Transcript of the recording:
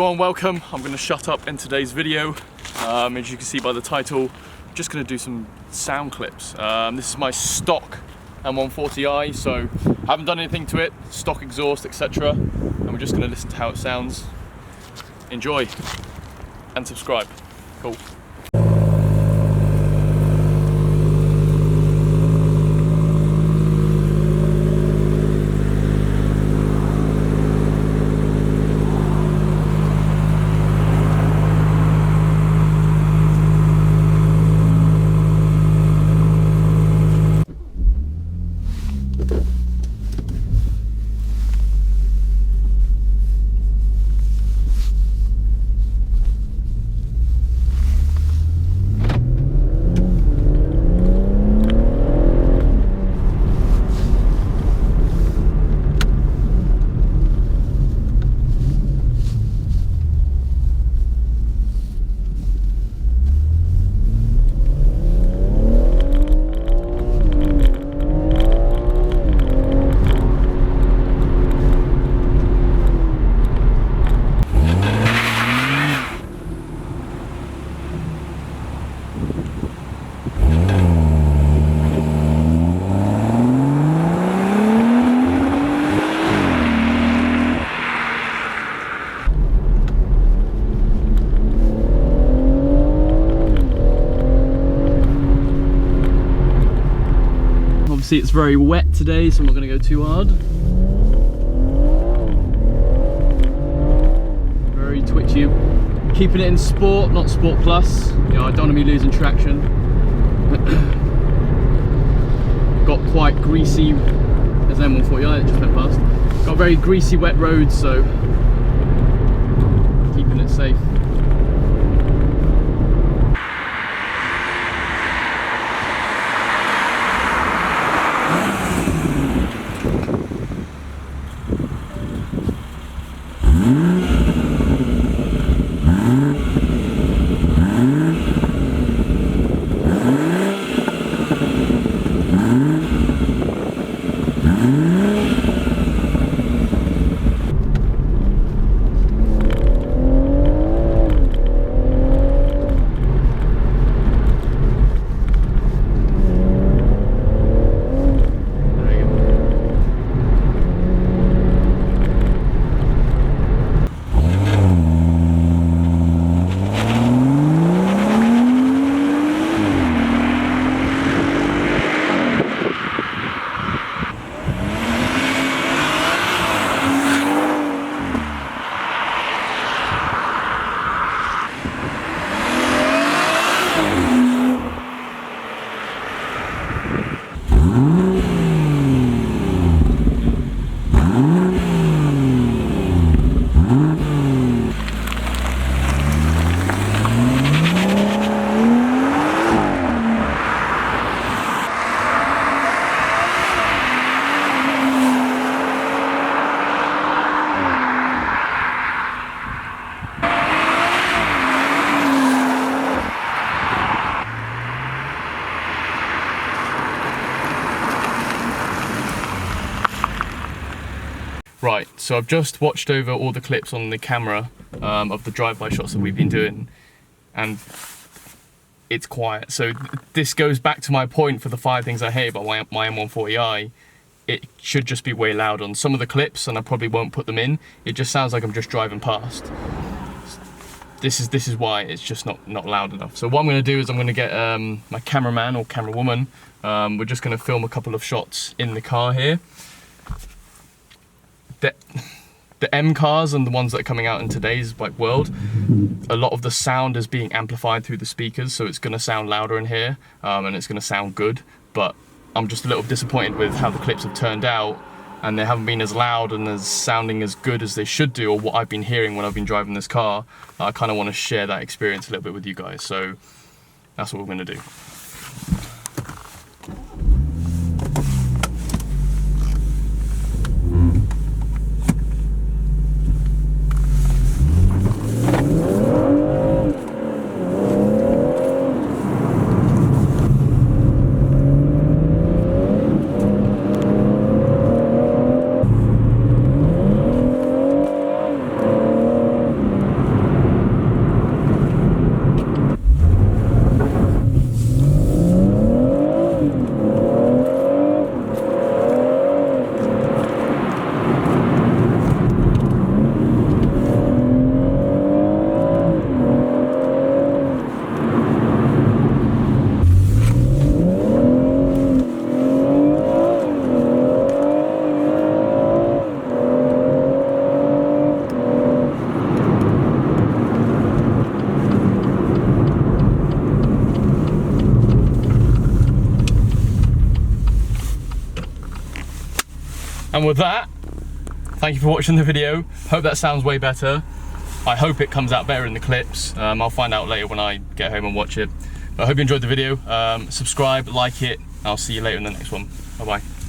everyone, welcome. I'm going to shut up in today's video. As you can see by the title, I'm just going to do some sound clips. This is my stock M140i, so I haven't done anything to it, stock exhaust, etc. And we're just going to listen to how it sounds. Enjoy and subscribe. Cool. Obviously it's very wet today, so I'm not going to go too hard. Very twitchy. Keeping it in sport, not sport plus. You know, I don't want to be losing traction. Got quite greasy, there's an M140i that just went past. Got very greasy wet roads, so keeping it safe. Right, so I've just watched over all the clips on the camera of the drive-by shots that we've been doing, and it's quiet. So this goes back to my point for the 5 things I hate about my M140i. It should just be way loud on some of the clips, and I probably won't put them in. It just sounds like I'm just driving past. This is why it's just not loud enough. So what I'm going to do is I'm going to get my cameraman or camerawoman. We're just going to film a couple of shots in the car here. The M cars and the ones that are coming out in today's world, a lot of the sound is being amplified through the speakers, so it's going to sound louder in here, and it's going to sound good. But I'm just a little disappointed with how the clips have turned out, and they haven't been as loud and as sounding as good as they should do, or what I've been hearing when I've been driving this car. I kind of want to share that experience a little bit with you guys, so that's what we're going to do. And with that, thank you for watching the video. Hope that sounds way better. I hope it comes out better in the clips. I'll find out later when I get home and watch it. But I hope you enjoyed the video. Subscribe, like it. I'll see you later in the next one. Bye bye.